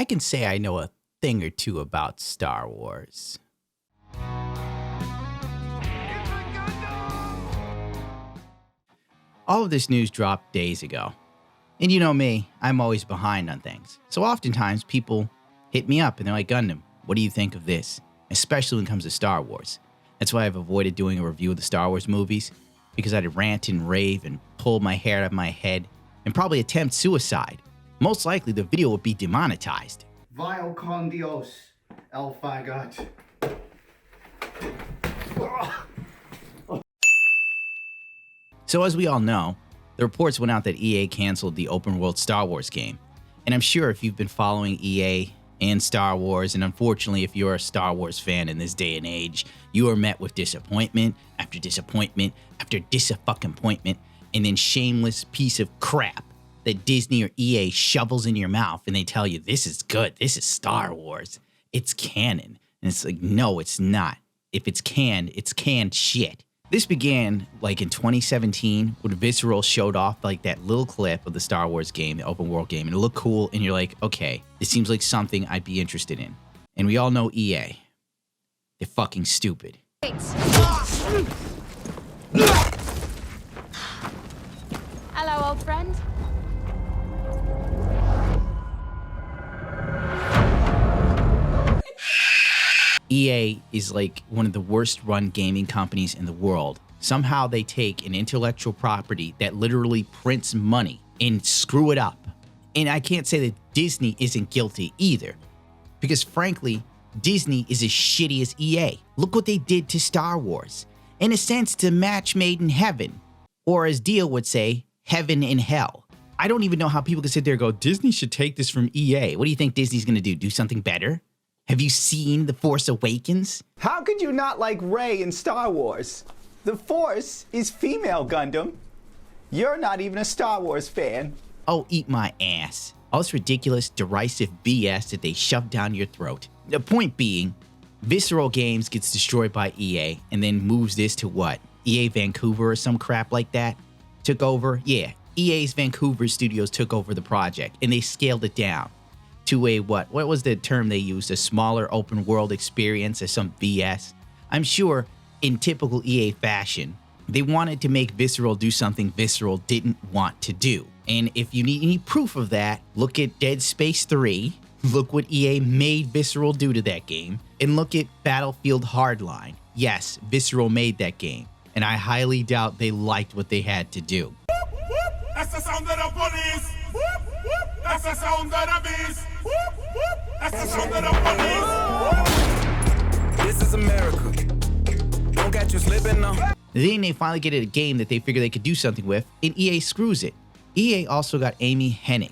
I can say I know a thing or two about Star Wars. All of this news dropped days ago. And you know me, I'm always behind on things. So oftentimes people hit me up and they're like, Gundam, what do you think of this? Especially when it comes to Star Wars. That's why I've avoided doing a review of the Star Wars movies, because I'd rant and rave and pull my hair out of my head and probably attempt suicide. Most likely the video would be demonetized. Vile con Dios, el fagot. So as we all know, the reports went out that EA canceled the open world Star Wars game. And I'm sure if you've been following EA and Star Wars, and unfortunately if you're a Star Wars fan in this day and age, you are met with disappointment after disappointment after disappointment, and then shameless piece of crap that Disney or EA shovels in your mouth and they tell you, this is good, this is Star Wars, it's canon. And it's like, no, it's not. If it's canned shit. This began like in 2017 when Visceral showed off like that little clip of the Star Wars game, the open world game, and it looked cool, and you're like, okay, this seems like something I'd be interested in. And we all know EA. They're fucking stupid. Hello, old friend. EA is like one of the worst run gaming companies in the world. Somehow they take an intellectual property that literally prints money and screw it up. And I can't say that Disney isn't guilty either, because frankly, Disney is as shitty as EA. Look what they did to Star Wars. In a sense, it's a match made in heaven. Or as Dio would say, heaven and hell. I don't even know how people can sit there and go, Disney should take this from EA. What do you think Disney's gonna do? Do something better? Have you seen The Force Awakens? How could you not like Rey in Star Wars? The Force is female, Gundam. You're not even a Star Wars fan. Oh, eat my ass. All this ridiculous, derisive BS that they shove down your throat. The point being, Visceral Games gets destroyed by EA and then moves this to what? EA Vancouver or some crap like that? Took over? Yeah, EA's Vancouver studios took over the project and they scaled it down to a what was the term they used? A smaller open world experience or some BS. I'm sure in typical EA fashion, they wanted to make Visceral do something Visceral didn't want to do. And if you need any proof of that, look at Dead Space 3, look what EA made Visceral do to that game, and look at Battlefield Hardline. Yes, Visceral made that game, and I highly doubt they liked what they had to do. That's the sound of the police. That's the sound of the beast. That's the sound of the police. This is America. Don't catch you slipping now. Then they finally get a game that they figure they could do something with, and EA screws it. EA also got Amy Hennig.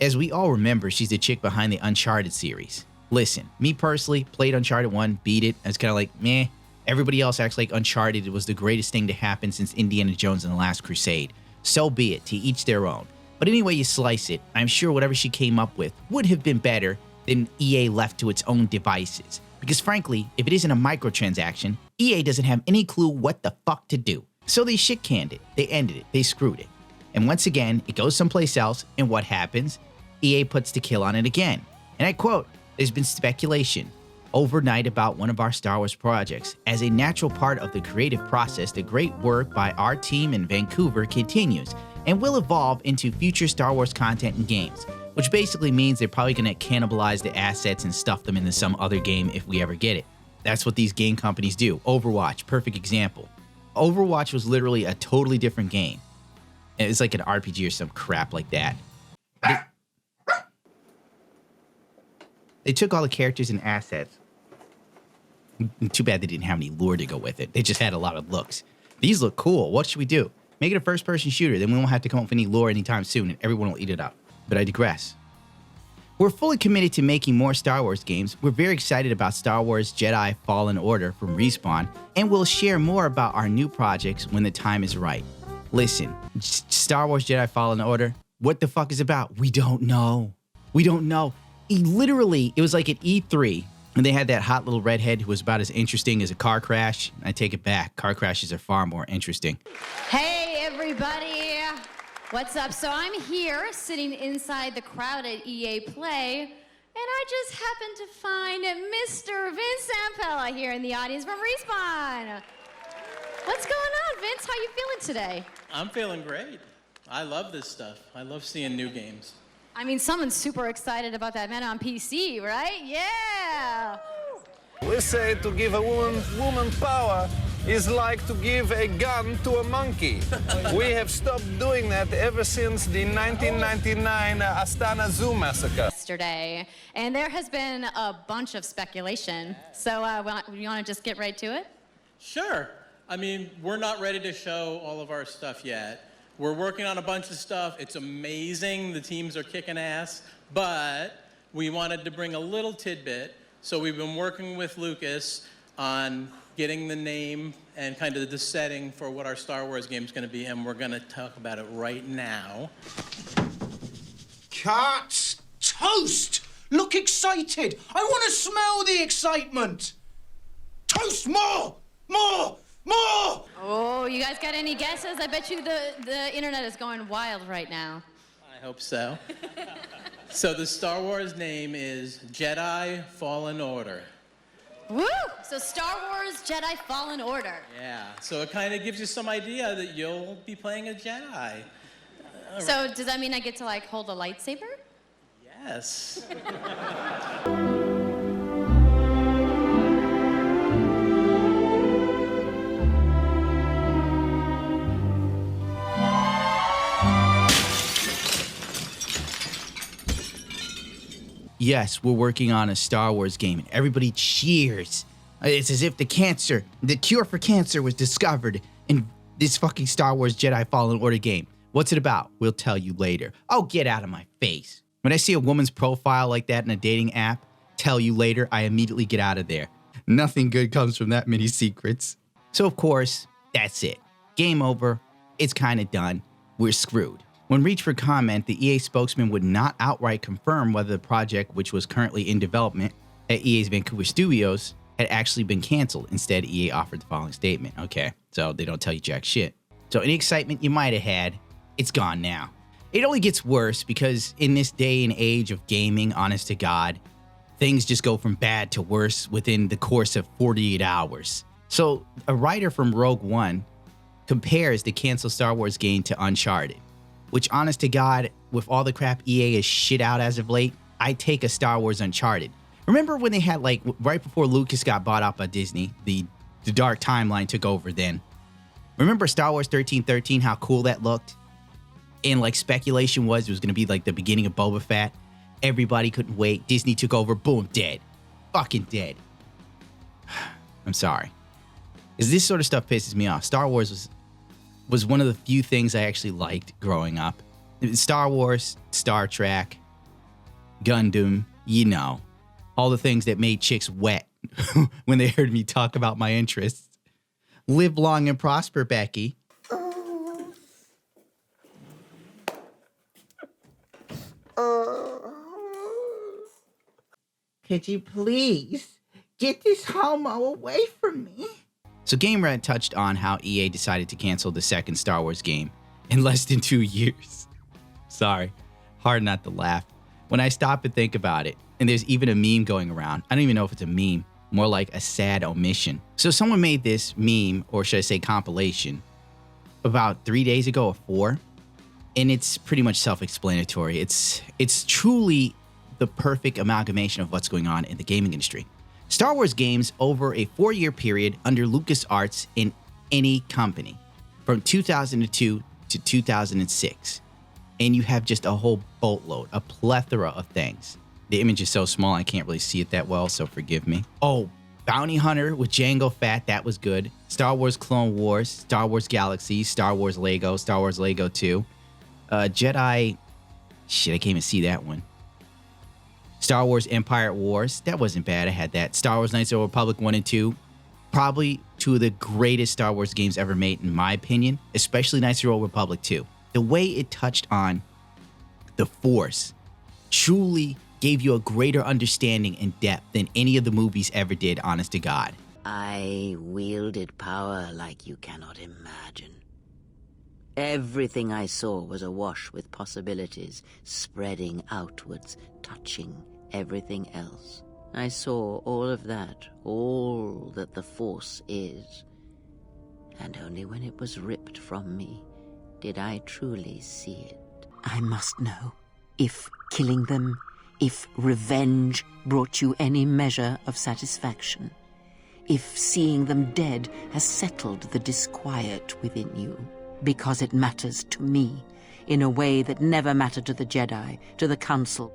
As we all remember, she's the chick behind the Uncharted series. Listen, me personally, played Uncharted 1, beat it. I was kind of like, meh. Everybody else acts like Uncharted was the greatest thing to happen since Indiana Jones and the Last Crusade. So be it, to each their own. But anyway you slice it, I'm sure whatever she came up with would have been better than EA left to its own devices. Because frankly, if it isn't a microtransaction, EA doesn't have any clue what the fuck to do. So they shit-canned it, they ended it, they screwed it. And once again, it goes someplace else, and what happens? EA puts the kill on it again. And I quote, there's been speculation overnight about one of our Star Wars projects. As a natural part of the creative process, the great work by our team in Vancouver continues and will evolve into future Star Wars content and games, which basically means they're probably going to cannibalize the assets and stuff them into some other game if we ever get it. That's what these game companies do. Overwatch, perfect example. Overwatch was literally a totally different game. It's like an RPG or some crap like that. They took all the characters and assets. Too bad they didn't have any lore to go with it. They just had a lot of looks. These look cool. What should we do? Make it a first-person shooter. Then we won't have to come up with any lore anytime soon, and everyone will eat it up. But I digress. We're fully committed to making more Star Wars games. We're very excited about Star Wars Jedi Fallen Order from Respawn, and we'll share more about our new projects when the time is right. Listen, Star Wars Jedi Fallen Order, what the fuck is it about? We don't know. We don't know. It was like at E3, and they had that hot little redhead who was about as interesting as a car crash. I take it back. Car crashes are far more interesting. Hey, everybody. What's up? So I'm here sitting inside the crowd at EA Play I just happened to find Mr. Vince Zampella here in the audience from Respawn. What's going on, Vince? How you feeling today? I'm feeling great. I love this stuff. I love seeing new games. I mean, someone's super excited about that man on PC, right? Yeah! We say to give a woman power is like to give a gun to a monkey. We have stopped doing that ever since the 1999 Astana Zoo massacre. Yesterday, and there has been a bunch of speculation. So, you want to just get right to it? Sure. I mean, we're not ready to show all of our stuff yet. We're working on a bunch of stuff. It's amazing. The teams are kicking ass. But we wanted to bring a little tidbit. So we've been working with Lucas on getting the name and kind of the setting for what our Star Wars game is going to be, and we're going to talk about it right now. Cut! Toast! Look excited! I want to smell the excitement! Toast more! More! More! Oh, you guys got any guesses? I bet you the internet is going wild right now. I hope so. So the Star Wars name is Jedi Fallen Order. Woo! So Star Wars Jedi Fallen Order. Yeah, so it kind of gives you some idea that you'll be playing a Jedi. So does that mean I get to like hold a lightsaber? Yes. Yes, we're working on a Star Wars game, and everybody cheers. It's as if the cure for cancer was discovered in this fucking Star Wars Jedi Fallen Order game. What's it about? We'll tell you later. Oh, get out of my face. When I see a woman's profile like that in a dating app, tell you later, I immediately get out of there. Nothing good comes from that many secrets. So, of course, that's it. Game over. It's kind of done. We're screwed. When reached for comment, the EA spokesman would not outright confirm whether the project, which was currently in development at EA's Vancouver Studios, had actually been canceled. Instead, EA offered the following statement. Okay, so they don't tell you jack shit. So any excitement you might have had, it's gone now. It only gets worse because in this day and age of gaming, honest to God, things just go from bad to worse within the course of 48 hours. So a writer from Rogue One compares the canceled Star Wars game to Uncharted. Which, honest to God, with all the crap EA has shit out as of late, I take a Star Wars Uncharted. Remember when they had, like, right before Lucas got bought out by Disney, the dark timeline took over then. Remember Star Wars 1313, how cool that looked? And, like, speculation was it was going to be, like, the beginning of Boba Fett. Everybody couldn't wait. Disney took over. Boom, dead. Fucking dead. I'm sorry. Because this sort of stuff pisses me off. Star Wars was one of the few things I actually liked growing up. Star Wars, Star Trek, Gundam, you know, all the things that made chicks wet when they heard me talk about my interests. Live long and prosper, Becky. Could you please get this homo away from me? So GameRant touched on how EA decided to cancel the second Star Wars game in less than 2 years. Sorry, hard not to laugh. When I stop and think about it, and there's even a meme going around, I don't even know if it's a meme, more like a sad omission. So someone made this meme, or should I say compilation, about 3 days ago or 4, and it's pretty much self-explanatory. It's truly the perfect amalgamation of what's going on in the gaming industry. Star Wars games over a 4-year period under LucasArts in any company, from 2002 to 2006. And you have just a whole boatload, a plethora of things. The image is so small I can't really see it that well, so forgive me. Oh, Bounty Hunter with Jango Fett, that was good. Star Wars Clone Wars, Star Wars Galaxy, Star Wars Lego 2. Jedi, shit, I can't even see that one. Star Wars Empire at Wars, that wasn't bad, I had that. Star Wars Knights of the Republic 1 and 2, probably two of the greatest Star Wars games ever made in my opinion, especially Knights of the Old Republic 2. The way it touched on the Force truly gave you a greater understanding and depth than any of the movies ever did, honest to God. I wielded power like you cannot imagine. Everything I saw was awash with possibilities, spreading outwards, touching everything else. I saw all of that, all that the Force is. And only when it was ripped from me did I truly see it. I must know if killing them, if revenge brought you any measure of satisfaction, if seeing them dead has settled the disquiet within you, because it matters to me in a way that never mattered to the Jedi, to the Council.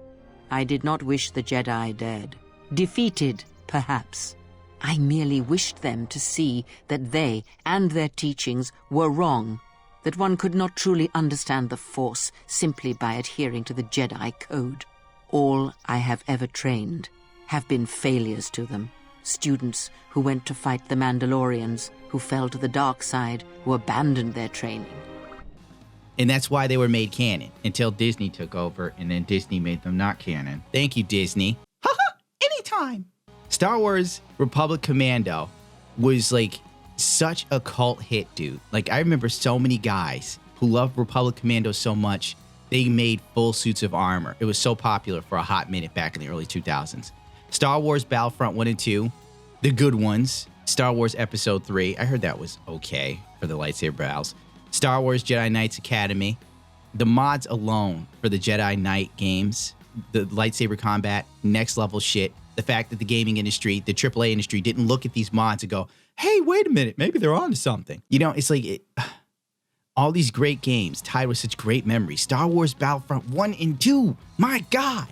I did not wish the Jedi dead. Defeated, perhaps. I merely wished them to see that they and their teachings were wrong, that one could not truly understand the Force simply by adhering to the Jedi Code. All I have ever trained have been failures to them. Students who went to fight the Mandalorians, who fell to the dark side, who abandoned their training. And that's why they were made canon, until Disney took over, and then Disney made them not canon. Thank you, Disney. Haha, anytime. Star Wars Republic Commando was like such a cult hit, dude. Like, I remember so many guys who loved Republic Commando so much, they made full suits of armor. It was so popular for a hot minute back in the early 2000s. Star Wars Battlefront 1 and 2, the good ones. Star Wars Episode 3, I heard that was okay for the lightsaber battles. Star Wars Jedi Knights Academy. The mods alone for the Jedi Knight games, the lightsaber combat, next level shit. The fact that the gaming industry, the AAA industry, didn't look at these mods and go, hey, wait a minute, maybe they're onto something. You know, it's like all these great games tied with such great memories. Star Wars Battlefront 1 and 2, my God.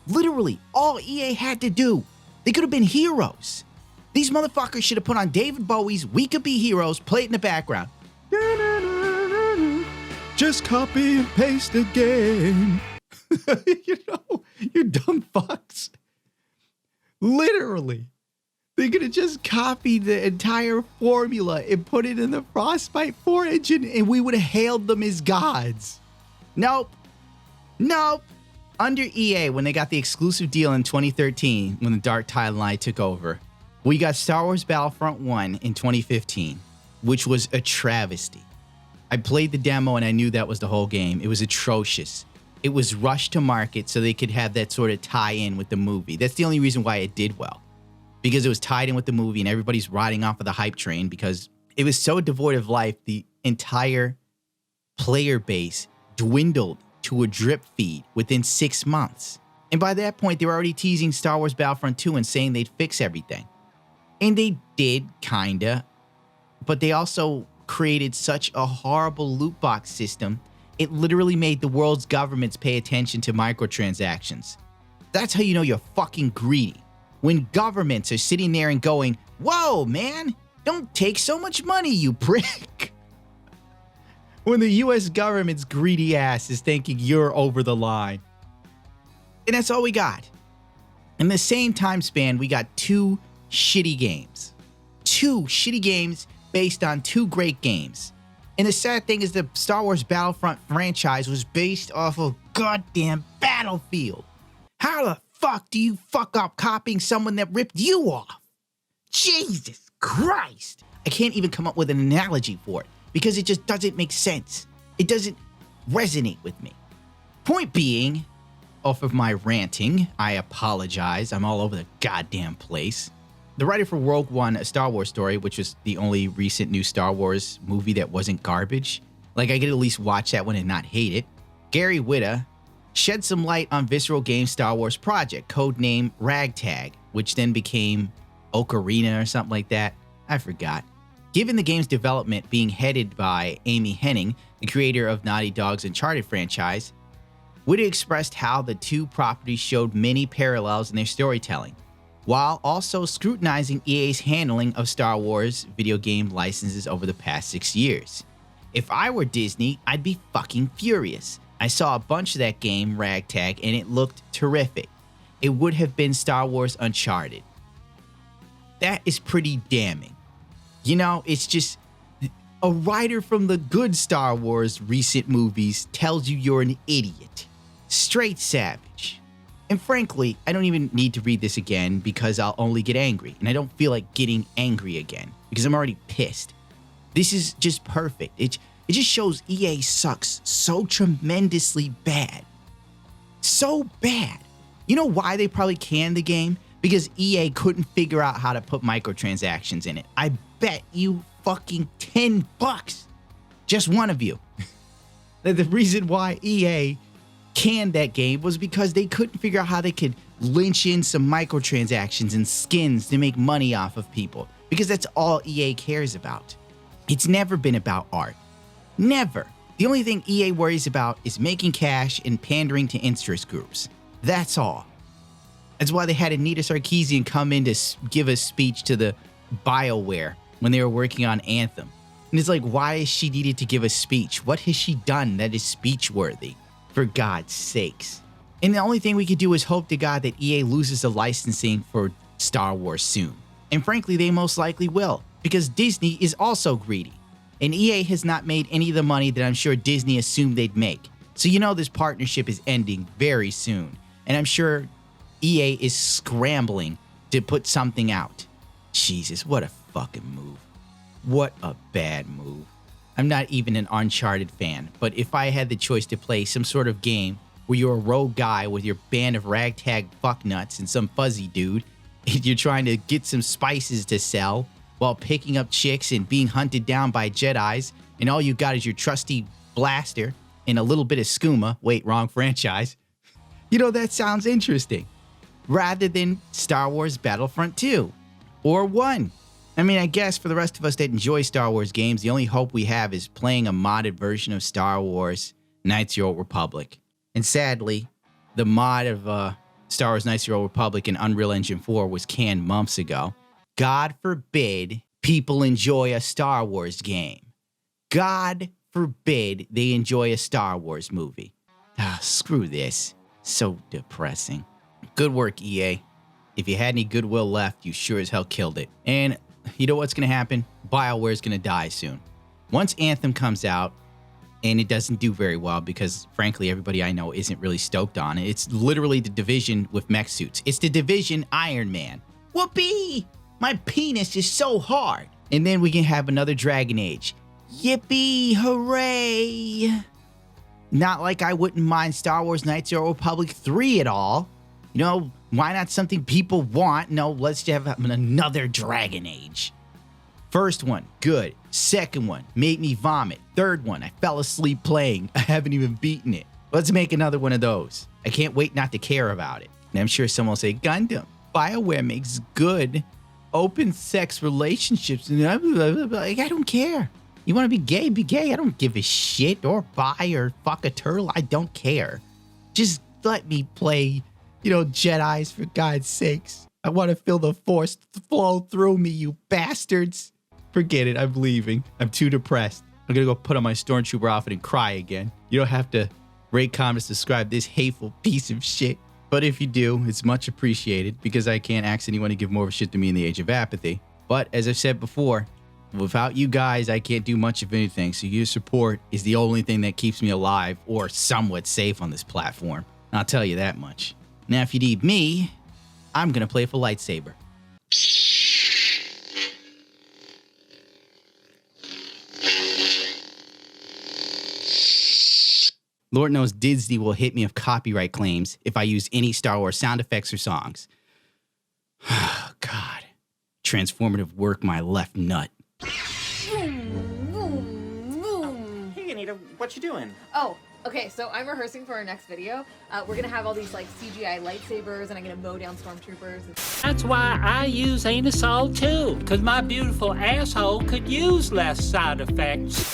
Literally, all EA had to do, they could have been heroes. These motherfuckers should have put on David Bowie's We Could Be Heroes, play it in the background. Just copy and paste again. You know, you dumb fucks. Literally. They could have just copied the entire formula and put it in the Frostbite 4 engine, and we would have hailed them as gods. Nope. Nope. Under EA, when they got the exclusive deal in 2013, when the Dark Timeline took over, we got Star Wars Battlefront 1 in 2015, which was a travesty. I played the demo and I knew that was the whole game. It was atrocious. It was rushed to market so they could have that sort of tie-in with the movie. That's the only reason why it did well. Because it was tied in with the movie and everybody's riding off of the hype train because it was so devoid of life, the entire player base dwindled to a drip feed within 6 months. And by that point, they were already teasing Star Wars Battlefront 2 and saying they'd fix everything. And they did, kinda. But they also created such a horrible loot box system, it literally made the world's governments pay attention to microtransactions. That's how you know you're fucking greedy. When governments are sitting there and going, whoa, man, don't take so much money, you prick. When the US government's greedy ass is thinking you're over the line. And that's all we got. In the same time span, we got 2 shitty games. 2 shitty games based on 2 great games. And the sad thing is the Star Wars Battlefront franchise was based off of goddamn Battlefield. How the fuck do you fuck up copying someone that ripped you off? Jesus Christ. I can't even come up with an analogy for it because it just doesn't make sense. It doesn't resonate with me. Point being, off of my ranting, I apologize. I'm all over the goddamn place. The writer for Rogue One, A Star Wars Story, which was the only recent new Star Wars movie that wasn't garbage. Like, I could at least watch that one and not hate it. Gary Whitta shed some light on Visceral Games' Star Wars project, codenamed Ragtag, which then became Ocarina or something like that. I forgot. Given the game's development being headed by Amy Hennig, the creator of Naughty Dog's Uncharted franchise, Whitta expressed how the 2 properties showed many parallels in their storytelling, while also scrutinizing EA's handling of Star Wars video game licenses over the past 6 years. If I were Disney, I'd be fucking furious. I saw a bunch of that game, Ragtag, and it looked terrific. It would have been Star Wars Uncharted. That is pretty damning. You know, it's just a writer from the good Star Wars recent movies tells you you're an idiot. Straight savage. And frankly, I don't even need to read this again because I'll only get angry. And I don't feel like getting angry again because I'm already pissed. This is just perfect. It just shows EA sucks so tremendously bad. So bad You know why they probably canned the game? Because EA couldn't figure out how to put microtransactions in it. I bet you fucking $10. Just one of you. The reason why EA canned that game was because they couldn't figure out how they could lynch in some microtransactions and skins to make money off of people. Because that's all EA cares about. It's never been about art. Never. The only thing EA worries about is making cash and pandering to interest groups. That's all. That's why they had Anita Sarkeesian come in to give a speech to the BioWare when they were working on Anthem. And it's like, why is she needed to give a speech? What has she done that is speech-worthy? For God's sakes. And the only thing we could do is hope to God that EA loses the licensing for Star Wars soon. And frankly, they most likely will, because Disney is also greedy. And EA has not made any of the money that I'm sure Disney assumed they'd make. So you know this partnership is ending very soon. And I'm sure EA is scrambling to put something out. Jesus, what a fucking move. What a bad move. I'm not even an Uncharted fan, but if I had the choice to play some sort of game where you're a rogue guy with your band of ragtag fucknuts and some fuzzy dude, and you're trying to get some spices to sell while picking up chicks and being hunted down by Jedis, and all you got is your trusty blaster and a little bit of skooma. Wait, wrong franchise. You know, that sounds interesting. Rather than Star Wars Battlefront 2 or 1. I mean, I guess for the rest of us that enjoy Star Wars games, the only hope we have is playing a modded version of Star Wars Knights of the Old Republic. And sadly, the mod of Star Wars Knights of the Old Republic in Unreal Engine 4 was canned months ago. God forbid people enjoy a Star Wars game. God forbid they enjoy a Star Wars movie. Screw this. So depressing. Good work, EA. If you had any goodwill left, you sure as hell killed it. And you know what's going to happen? BioWare's going to die soon. Once Anthem comes out, and it doesn't do very well because, frankly, everybody I know isn't really stoked on it. It's literally the Division with mech suits. It's the Division Iron Man. Whoopee! My penis is so hard. And then we can have another Dragon Age. Yippee! Hooray! Not like I wouldn't mind Star Wars Knights of the Old Republic 3 at all. You know, why not something people want? No, let's have another Dragon Age. First one, good. Second one, made me vomit. Third one, I fell asleep playing. I haven't even beaten it. Let's make another one of those. I can't wait not to care about it. And I'm sure someone will say, Gundam, BioWare makes good open sex relationships. And I don't care. You want to be gay, be gay. I don't give a shit. Or bi or fuck a turtle. I don't care. Just let me play, Jedis for God's sakes. I want to feel the force flow through me, you bastards. Forget it. I'm leaving. I'm too depressed. I'm going to go put on my Stormtrooper outfit and cry again. You don't have to rate, comment, subscribe this hateful piece of shit. But if you do, it's much appreciated because I can't ask anyone to give more of a shit to me in the age of apathy. But as I've said before, without you guys, I can't do much of anything. So your support is the only thing that keeps me alive or somewhat safe on this platform. I'll tell you that much. Now, if you need me, I'm going to play for lightsaber. Lord knows Disney will hit me with copyright claims if I use any Star Wars sound effects or songs. God. Transformative work my left nut. Hey, Anita, what you doing? Oh, okay, so I'm rehearsing for our next video. We're gonna have all these like CGI lightsabers and I'm gonna mow down stormtroopers. That's why I use anusol too, because my beautiful asshole could use less side effects.